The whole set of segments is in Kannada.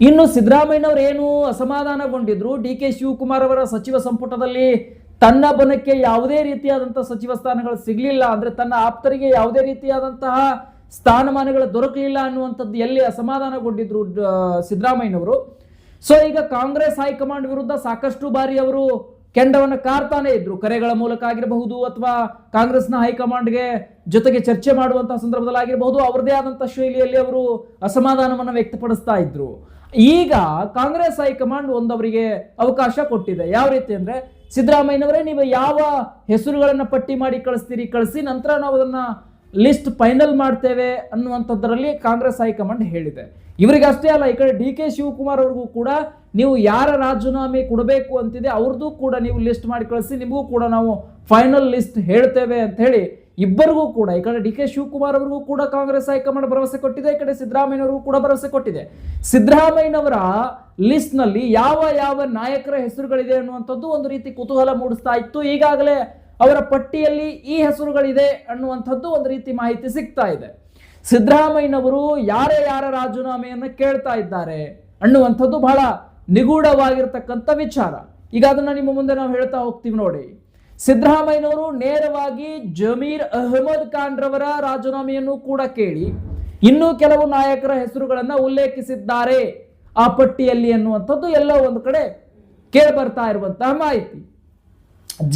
ಇನ್ನು ಸಿದ್ದರಾಮಯ್ಯನವರು ಏನು ಅಸಮಾಧಾನಗೊಂಡಿದ್ರು, ಡಿ ಕೆ ಶಿವಕುಮಾರ್ ಅವರ ಸಚಿವ ಸಂಪುಟದಲ್ಲಿ ತನ್ನ ಬಣಕ್ಕೆ ಯಾವುದೇ ರೀತಿಯಾದಂತಹ ಸಚಿವ ಸ್ಥಾನಗಳು ಸಿಗಲಿಲ್ಲ, ಅಂದ್ರೆ ತನ್ನ ಆಪ್ತರಿಗೆ ಯಾವುದೇ ರೀತಿಯಾದಂತಹ ಸ್ಥಾನಮಾನಗಳು ದೊರಕಲಿಲ್ಲ ಅನ್ನುವಂಥದ್ದು ಎಲ್ಲಿ ಅಸಮಾಧಾನಗೊಂಡಿದ್ರು ಸಿದ್ದರಾಮಯ್ಯನವರು. ಸೊ ಈಗ ಕಾಂಗ್ರೆಸ್ ಹೈಕಮಾಂಡ್ ವಿರುದ್ಧ ಸಾಕಷ್ಟು ಬಾರಿ ಅವರು ಕೆಂಡವನ್ನು ಕಾರ್ತಾನೆ ಇದ್ರು, ಕರೆಗಳ ಮೂಲಕ ಆಗಿರಬಹುದು ಅಥವಾ ಕಾಂಗ್ರೆಸ್ನ ಹೈಕಮಾಂಡ್ಗೆ ಜೊತೆಗೆ ಚರ್ಚೆ ಮಾಡುವಂತಹ ಸಂದರ್ಭದಲ್ಲಿ ಆಗಿರಬಹುದು, ಅವರದೇ ಆದಂತಹ ಶೈಲಿಯಲ್ಲಿ ಅವರು ಅಸಮಾಧಾನವನ್ನು ವ್ಯಕ್ತಪಡಿಸ್ತಾ ಇದ್ರು. ಈಗ ಕಾಂಗ್ರೆಸ್ ಹೈಕಮಾಂಡ್ ಒಂದವರಿಗೆ ಅವಕಾಶ ಕೊಟ್ಟಿದೆ. ಯಾವ ರೀತಿ ಅಂದ್ರೆ, ಸಿದ್ದರಾಮಯ್ಯನವರೇ ನೀವು ಯಾವ ಹೆಸರುಗಳನ್ನ ಪಟ್ಟಿ ಮಾಡಿ ಕಳಿಸ್ತೀರಿ ಕಳಿಸಿ, ನಂತರ ನಾವು ಅದನ್ನ ಲಿಸ್ಟ್ ಫೈನಲ್ ಮಾಡ್ತೇವೆ ಅನ್ನುವಂಥದ್ರಲ್ಲಿ ಕಾಂಗ್ರೆಸ್ ಹೈಕಮಾಂಡ್ ಹೇಳಿದೆ. ಇವರಿಗೆ ಅಷ್ಟೇ ಅಲ್ಲ, ಈ ಕಡೆ ಡಿ ಕೆ ಶಿವಕುಮಾರ್ ಅವ್ರಿಗೂ ಕೂಡ ನೀವು ಯಾರ ರಾಜೀನಾಮೆ ಕೊಡಬೇಕು ಅಂತಿದೆ ಅವ್ರದ್ದು ಕೂಡ ನೀವು ಲಿಸ್ಟ್ ಮಾಡಿ ಕಳಿಸಿ, ನಿಮಗೂ ಕೂಡ ನಾವು ಫೈನಲ್ ಲಿಸ್ಟ್ ಹೇಳ್ತೇವೆ ಅಂತ ಹೇಳಿ ಇಬ್ಬರಿಗೂ ಕೂಡ, ಈ ಕಡೆ ಡಿ ಕೆ ಶಿವಕುಮಾರ್ ಅವ್ರಿಗೂ ಕೂಡ ಕಾಂಗ್ರೆಸ್ ಹೈಕಮಾಂಡ್ ಭರವಸೆ ಕೊಟ್ಟಿದೆ, ಈ ಕಡೆ ಸಿದ್ದರಾಮಯ್ಯನವರಿಗೂ ಕೂಡ ಭರವಸೆ ಕೊಟ್ಟಿದೆ. ಸಿದ್ದರಾಮಯ್ಯನವರ ಲಿಸ್ಟ್ ನಲ್ಲಿ ಯಾವ ಯಾವ ನಾಯಕರ ಹೆಸರುಗಳಿದೆ ಅನ್ನುವಂಥದ್ದು ಒಂದು ರೀತಿ ಕುತೂಹಲ ಮೂಡಿಸ್ತಾ ಇತ್ತು. ಈಗಾಗಲೇ ಅವರ ಪಟ್ಟಿಯಲ್ಲಿ ಈ ಹೆಸರುಗಳಿದೆ ಅನ್ನುವಂಥದ್ದು ಒಂದು ರೀತಿ ಮಾಹಿತಿ ಸಿಗ್ತಾ ಇದೆ. ಸಿದ್ದರಾಮಯ್ಯನವರು ಯಾರ ರಾಜೀನಾಮೆಯನ್ನು ಕೇಳ್ತಾ ಇದ್ದಾರೆ ಅನ್ನುವಂಥದ್ದು ಬಹಳ ನಿಗೂಢವಾಗಿರ್ತಕ್ಕಂಥ ವಿಚಾರ. ಈಗ ಅದನ್ನ ನಿಮ್ಮ ಮುಂದೆ ನಾವು ಹೇಳ್ತಾ ಹೋಗ್ತೀವಿ ನೋಡಿ. ಸಿದ್ದರಾಮಯ್ಯನವರು ನೇರವಾಗಿ ಜಮೀರ್ ಅಹಮದ್ ಖಾನ್ ರವರ ರಾಜೀನಾಮೆಯನ್ನು ಕೂಡ ಕೇಳಿ ಇನ್ನೂ ಕೆಲವು ನಾಯಕರ ಹೆಸರುಗಳನ್ನ ಉಲ್ಲೇಖಿಸಿದ್ದಾರೆ ಆ ಪಟ್ಟಿಯಲ್ಲಿ ಅನ್ನುವಂಥದ್ದು ಎಲ್ಲ ಒಂದು ಕಡೆ ಕೇಳಿ ಬರ್ತಾ ಇರುವಂತಹ ಮಾಹಿತಿ.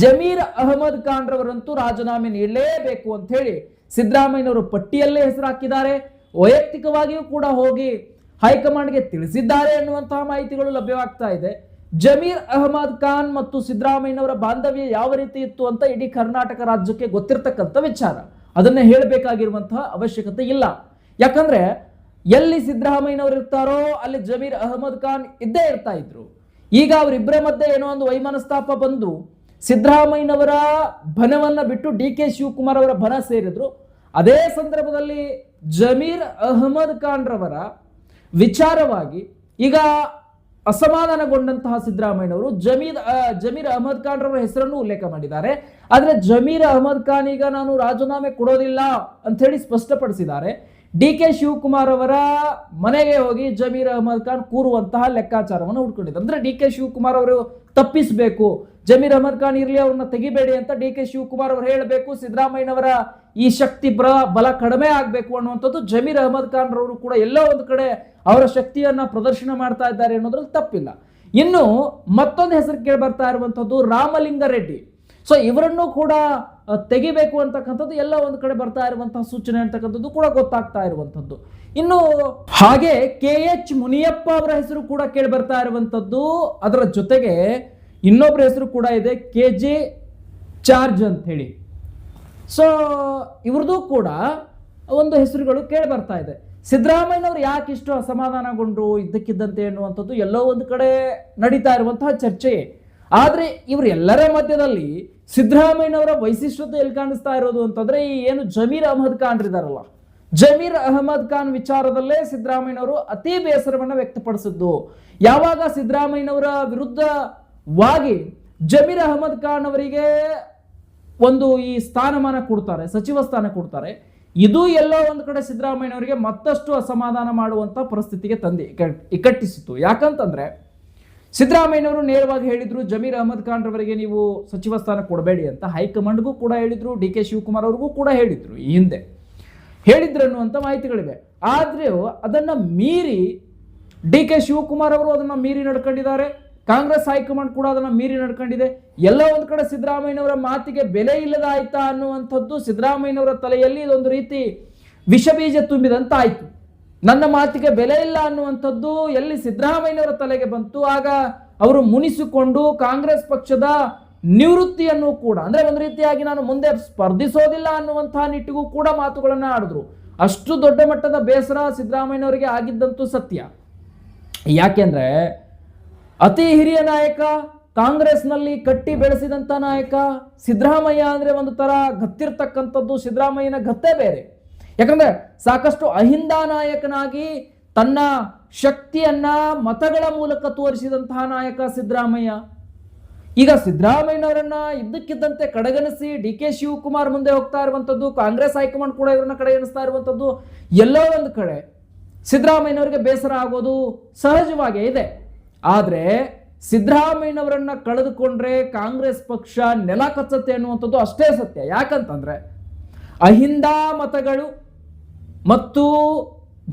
ಜಮೀರ್ ಅಹಮದ್ ಖಾನ್ ರವರಂತೂ ರಾಜೀನಾಮೆ ನೀಡಲೇಬೇಕು ಅಂತ ಹೇಳಿ ಸಿದ್ದರಾಮಯ್ಯನವರು ಪಟ್ಟಿಯಲ್ಲೇ ಹೆಸರು ಹಾಕಿದ್ದಾರೆ. ವೈಯಕ್ತಿಕವಾಗಿಯೂ ಕೂಡ ಹೋಗಿ ಹೈಕಮಾಂಡ್ಗೆ ತಿಳಿಸಿದ್ದಾರೆ ಅನ್ನುವಂತಹ ಮಾಹಿತಿಗಳು ಲಭ್ಯವಾಗ್ತಾ ಇದೆ. ಜಮೀರ್ ಅಹಮದ್ ಖಾನ್ ಮತ್ತು ಸಿದ್ದರಾಮಯ್ಯನವರ ಬಾಂಧವ್ಯ ಯಾವ ರೀತಿ ಇತ್ತು ಅಂತ ಇಡೀ ಕರ್ನಾಟಕ ರಾಜ್ಯಕ್ಕೆ ಗೊತ್ತಿರತಕ್ಕಂಥ ವಿಚಾರ, ಅದನ್ನೇ ಹೇಳಬೇಕಾಗಿರುವಂತಹ ಅವಶ್ಯಕತೆ ಇಲ್ಲ. ಯಾಕಂದ್ರೆ ಎಲ್ಲಿ ಸಿದ್ದರಾಮಯ್ಯನವರು ಇರ್ತಾರೋ ಅಲ್ಲಿ ಜಮೀರ್ ಅಹಮದ್ ಖಾನ್ ಇದ್ದೇ ಇರ್ತಾ ಇದ್ರು. ಈಗ ಅವರಿಬ್ಬರ ಮಧ್ಯೆ ಏನೋ ಒಂದು ವೈಮನಸ್ತಾಪ ಬಂದು ಸಿದ್ದರಾಮಯ್ಯನವರ ಬಣವನ್ನ ಬಿಟ್ಟು ಡಿ ಕೆ ಶಿವಕುಮಾರ್ ಅವರ ಬಣ ಸೇರಿದ್ರು. ಅದೇ ಸಂದರ್ಭದಲ್ಲಿ ಜಮೀರ್ ಅಹಮದ್ ಖಾನ್ ರವರ ವಿಚಾರವಾಗಿ ಈಗ ಅಸಮಾಧಾನಗೊಂಡಂತಹ ಸಿದ್ದರಾಮಯ್ಯನವರು ಜಮೀರ್ ಅಹಮದ್ ಖಾನ್ ರವರ ಹೆಸರನ್ನು ಉಲ್ಲೇಖ ಮಾಡಿದ್ದಾರೆ. ಆದ್ರೆ ಜಮೀರ್ ಅಹಮದ್ ಖಾನ್ ಈಗ ನಾನು ರಾಜೀನಾಮೆ ಕೊಡೋದಿಲ್ಲ ಅಂತ ಹೇಳಿ ಸ್ಪಷ್ಟಪಡಿಸಿದ್ದಾರೆ. ಡಿ ಕೆ ಶಿವಕುಮಾರ್ ಅವರ ಮನೆಗೆ ಹೋಗಿ ಜಮೀರ್ ಅಹಮದ್ ಖಾನ್ ಕೂರುವಂತಹ ಲೆಕ್ಕಾಚಾರವನ್ನು ಹುಡ್ಕೊಂಡಿದ್ದಾರೆ. ಅಂದ್ರೆ ಡಿ ಕೆ ಶಿವಕುಮಾರ್ ಅವರು ತಪ್ಪಿಸಬೇಕು, ಜಮೀರ್ ಅಹಮದ್ ಖಾನ್ ಇರ್ಲಿ, ಅವ್ರನ್ನ ತೆಗಿಬೇಡಿ ಅಂತ ಡಿ ಕೆ ಶಿವಕುಮಾರ್ ಅವರು ಹೇಳಬೇಕು, ಸಿದ್ದರಾಮಯ್ಯನವರ ಈ ಶಕ್ತಿ ಬಲ ಕಡಿಮೆ ಆಗ್ಬೇಕು ಅನ್ನುವಂಥದ್ದು ಜಮೀರ್ ಅಹಮದ್ ಖಾನ್ ರವರು ಕೂಡ ಎಲ್ಲೋ ಒಂದು ಕಡೆ ಅವರ ಶಕ್ತಿಯನ್ನ ಪ್ರದರ್ಶನ ಮಾಡ್ತಾ ಇದ್ದಾರೆ ಅನ್ನೋದ್ರಲ್ಲಿ ತಪ್ಪಿಲ್ಲ. ಇನ್ನು ಮತ್ತೊಂದು ಹೆಸರು ಕೇಳಿ ಬರ್ತಾ ಇರುವಂತದ್ದು ರಾಮಲಿಂಗಾರೆಡ್ಡಿ. ಸೊ ಇವರನ್ನು ಕೂಡ ತೆಗಿಬೇಕು ಅಂತಕ್ಕಂಥದ್ದು ಎಲ್ಲ ಒಂದು ಕಡೆ ಬರ್ತಾ ಇರುವಂತಹ ಸೂಚನೆ ಅಂತಕ್ಕಂಥದ್ದು ಕೂಡ ಗೊತ್ತಾಗ್ತಾ ಇರುವಂತದ್ದು. ಇನ್ನು ಹಾಗೆ ಕೆ ಎಚ್ ಮುನಿಯಪ್ಪ ಅವರ ಹೆಸರು ಕೂಡ ಕೇಳಿ ಬರ್ತಾ ಇರುವಂತದ್ದು. ಅದರ ಜೊತೆಗೆ ಇನ್ನೊಬ್ಬರ ಹೆಸರು ಕೂಡ ಇದೆ, ಕೆ ಜೆ ಚಾರ್ಜ್ ಅಂತ ಹೇಳಿ. ಸೊ ಇವ್ರದ್ದು ಕೂಡ ಒಂದು ಹೆಸರುಗಳು ಕೇಳಿ ಬರ್ತಾ ಇದೆ. ಸಿದ್ದರಾಮಯ್ಯನವರು ಯಾಕೆ ಇಷ್ಟು ಅಸಮಾಧಾನಗೊಂಡ್ರು ಇದ್ದಕ್ಕಿದ್ದಂತೆ ಎನ್ನುವಂಥದ್ದು ಎಲ್ಲೋ ಒಂದು ಕಡೆ ನಡೀತಾ ಇರುವಂತಹ ಚರ್ಚೆ. ಆದ್ರೆ ಇವರೆಲ್ಲರ ಮಧ್ಯದಲ್ಲಿ ಸಿದ್ದರಾಮಯ್ಯನವರ ವೈಶಿಷ್ಟ್ಯತೆ ಎಲ್ಲಿ ಕಾಣಿಸ್ತಾ ಇರೋದು ಅಂತಂದ್ರೆ, ಈ ಏನು ಜಮೀರ್ ಅಹಮದ್ ಖಾನ್ ಇದಾರಲ್ಲ, ಜಮೀರ್ ಅಹಮದ್ ಖಾನ್ ವಿಚಾರದಲ್ಲೇ ಸಿದ್ದರಾಮಯ್ಯನವರು ಅತಿ ಬೇಸರವನ್ನು ವ್ಯಕ್ತಪಡಿಸಿದ್ದು. ಯಾವಾಗ ಸಿದ್ದರಾಮಯ್ಯನವರ ವಿರುದ್ಧವಾಗಿ ಜಮೀರ್ ಅಹಮದ್ ಖಾನ್ ಅವರಿಗೆ ಒಂದು ಈ ಸ್ಥಾನಮಾನ ಕೊಡ್ತಾರೆ, ಸಚಿವ ಸ್ಥಾನ ಕೊಡ್ತಾರೆ, ಇದು ಎಲ್ಲೋ ಒಂದು ಕಡೆ ಸಿದ್ದರಾಮಯ್ಯನವರಿಗೆ ಮತ್ತಷ್ಟು ಅಸಮಾಧಾನ ಮಾಡುವಂತ ಪರಿಸ್ಥಿತಿಗೆ ಇಕ್ಕಟ್ಟಿಸಿತು. ಯಾಕಂತಂದ್ರೆ ಸಿದ್ದರಾಮಯ್ಯನವರು ನೇರವಾಗಿ ಹೇಳಿದ್ರು ಜಮೀರ್ ಅಹಮದ್ ಖಾನ್ ರವರಿಗೆ ನೀವು ಸಚಿವ ಸ್ಥಾನ ಕೊಡಬೇಡಿ ಅಂತ. ಹೈಕಮಾಂಡ್ಗೂ ಕೂಡ ಹೇಳಿದ್ರು, ಡಿ ಕೆ ಶಿವಕುಮಾರ್ ಅವ್ರಿಗೂ ಕೂಡ ಹೇಳಿದ್ರು, ಈ ಹಿಂದೆ ಹೇಳಿದ್ರು ಅನ್ನುವಂಥ ಮಾಹಿತಿಗಳಿವೆ. ಆದ್ರೆ ಅದನ್ನ ಮೀರಿ ಡಿ ಕೆ ಶಿವಕುಮಾರ್ ಅವರು ಅದನ್ನ ಮೀರಿ ನಡ್ಕೊಂಡಿದ್ದಾರೆ, ಕಾಂಗ್ರೆಸ್ ಹೈಕಮಾಂಡ್ ಕೂಡ ಅದನ್ನ ಮೀರಿ ನಡ್ಕೊಂಡಿದೆ. ಎಲ್ಲ ಒಂದು ಕಡೆ ಸಿದ್ದರಾಮಯ್ಯನವರ ಮಾತಿಗೆ ಬೆಲೆ ಇಲ್ಲದ ಆಯ್ತಾ ಅನ್ನುವಂಥದ್ದು ಸಿದ್ದರಾಮಯ್ಯನವರ ತಲೆಯಲ್ಲಿ ಇದೊಂದು ರೀತಿ ವಿಷಬೀಜ ತುಂಬಿದಂತ ಆಯ್ತು. ನನ್ನ ಮಾತಿಗೆ ಬೆಲೆ ಇಲ್ಲ ಅನ್ನುವಂಥದ್ದು ಎಲ್ಲಿ ಸಿದ್ದರಾಮಯ್ಯನವರ ತಲೆಗೆ ಬಂತು, ಆಗ ಅವರು ಮುನಿಸಿಕೊಂಡು ಕಾಂಗ್ರೆಸ್ ಪಕ್ಷದ ನಿವೃತ್ತಿಯನ್ನು ಕೂಡ, ಅಂದ್ರೆ ಒಂದು ರೀತಿಯಾಗಿ ನಾನು ಮುಂದೆ ಸ್ಪರ್ಧಿಸೋದಿಲ್ಲ ಅನ್ನುವಂತಹ ನಿಟ್ಟಿಗೂ ಕೂಡ ಮಾತುಗಳನ್ನ ಆಡಿದ್ರು. ಅಷ್ಟು ದೊಡ್ಡ ಮಟ್ಟದ ಬೇಸರ ಸಿದ್ದರಾಮಯ್ಯನವರಿಗೆ ಆಗಿದ್ದಂತೂ ಸತ್ಯ. ಯಾಕೆಂದ್ರೆ ಅತಿ ಹಿರಿಯ ನಾಯಕ, ಕಾಂಗ್ರೆಸ್ನಲ್ಲಿ ಕಟ್ಟಿ ಬೆಳೆಸಿದಂತ ನಾಯಕ ಸಿದ್ದರಾಮಯ್ಯ ಅಂದ್ರೆ ಒಂದು ತರ ಗತ್ತಿರ್ತಕ್ಕಂಥದ್ದು. ಸಿದ್ದರಾಮಯ್ಯನ ಗತ್ತೆ ಬೇರೆ. ಯಾಕಂದ್ರೆ ಸಾಕಷ್ಟು ಅಹಿಂದ ನಾಯಕನಾಗಿ ತನ್ನ ಶಕ್ತಿಯನ್ನ ಮತಗಳ ಮೂಲಕ ತೋರಿಸಿದಂತಹ ನಾಯಕ ಸಿದ್ದರಾಮಯ್ಯ. ಈಗ ಸಿದ್ದರಾಮಯ್ಯನವರನ್ನ ಇದ್ದಕ್ಕಿದ್ದಂತೆ ಕಡೆಗಣಿಸಿ ಡಿ ಕೆ ಶಿವಕುಮಾರ್ ಮುಂದೆ ಹೋಗ್ತಾ ಇರುವಂತದ್ದು, ಕಾಂಗ್ರೆಸ್ ಹೈಕಮಾಂಡ್ ಕೂಡ ಇವರನ್ನ ಕಡೆಗಣಿಸ್ತಾ ಇರುವಂತದ್ದು ಎಲ್ಲೋ ಒಂದು ಕಡೆ ಸಿದ್ದರಾಮಯ್ಯನವರಿಗೆ ಬೇಸರ ಆಗೋದು ಸಹಜವಾಗೇ ಇದೆ. ಆದರೆ ಸಿದ್ದರಾಮಯ್ಯನವರನ್ನ ಕಳೆದುಕೊಂಡ್ರೆ ಕಾಂಗ್ರೆಸ್ ಪಕ್ಷ ನೆಲ ಕಚ್ಚತ್ತೆ ಅನ್ನುವಂಥದ್ದು ಅಷ್ಟೇ ಸತ್ಯ. ಯಾಕಂತಂದ್ರೆ ಅಹಿಂದ ಮತಗಳು ಮತ್ತು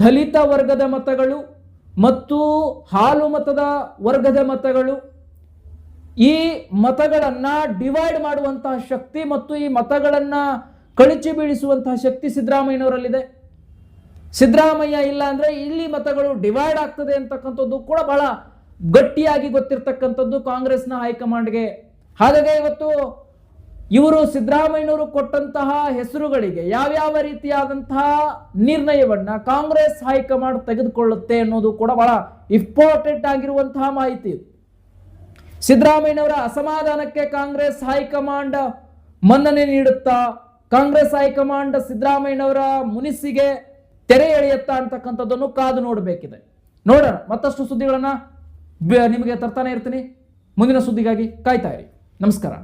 ದಲಿತ ವರ್ಗದ ಮತಗಳು ಮತ್ತು ಹಾಲು ಮತದ ವರ್ಗದ ಮತಗಳು, ಈ ಮತಗಳನ್ನ ಡಿವೈಡ್ ಮಾಡುವಂತಹ ಶಕ್ತಿ ಮತ್ತು ಈ ಮತಗಳನ್ನ ಕಳಚಿ ಬೀಳಿಸುವಂತಹ ಶಕ್ತಿ ಸಿದ್ದರಾಮಯ್ಯನವರಲ್ಲಿದೆ. ಸಿದ್ದರಾಮಯ್ಯ ಇಲ್ಲ ಅಂದ್ರೆ ಇಲ್ಲಿ ಮತಗಳು ಡಿವೈಡ್ ಆಗ್ತದೆ ಅಂತಕ್ಕಂಥದ್ದು ಕೂಡ ಬಹಳ ಗಟ್ಟಿಯಾಗಿ ಗೊತ್ತಿರ್ತಕ್ಕಂಥದ್ದು ಕಾಂಗ್ರೆಸ್ನ ಹೈಕಮಾಂಡ್ಗೆ. ಹಾಗಾಗಿ ಇವತ್ತು ಇವರು ಸಿದ್ದರಾಮಯ್ಯನವರು ಕೊಟ್ಟಂತಹ ಹೆಸರುಗಳಿಗೆ ಯಾವ್ಯಾವ ರೀತಿಯಾದಂತಹ ನಿರ್ಣಯವನ್ನ ಕಾಂಗ್ರೆಸ್ ಹೈಕಮಾಂಡ್ ತೆಗೆದುಕೊಳ್ಳುತ್ತೆ ಅನ್ನೋದು ಕೂಡ ಬಹಳ ಇಂಪಾರ್ಟೆಂಟ್ ಆಗಿರುವಂತಹ ಮಾಹಿತಿ. ಸಿದ್ದರಾಮಯ್ಯನವರ ಅಸಮಾಧಾನಕ್ಕೆ ಕಾಂಗ್ರೆಸ್ ಹೈಕಮಾಂಡ್ ಮನ್ನಣೆ ನೀಡುತ್ತಾ, ಕಾಂಗ್ರೆಸ್ ಹೈಕಮಾಂಡ್ ಸಿದ್ದರಾಮಯ್ಯನವರ ಮುನಿಸಿಗೆ ತೆರೆ ಎಳೆಯುತ್ತಾ ಅಂತಕ್ಕಂಥದ್ದನ್ನು ಕಾದು ನೋಡಬೇಕಿದೆ. ನೋಡೋಣ, ಮತ್ತಷ್ಟು ಸುದ್ದಿಗಳನ್ನ ನಿಮಗೆ ತರ್ತಾನೆ ಇರ್ತೀನಿ. ಮುಂದಿನ ಸುದ್ದಿಗಾಗಿ ಕಾಯ್ತಾ ಇರಿ. ನಮಸ್ಕಾರ.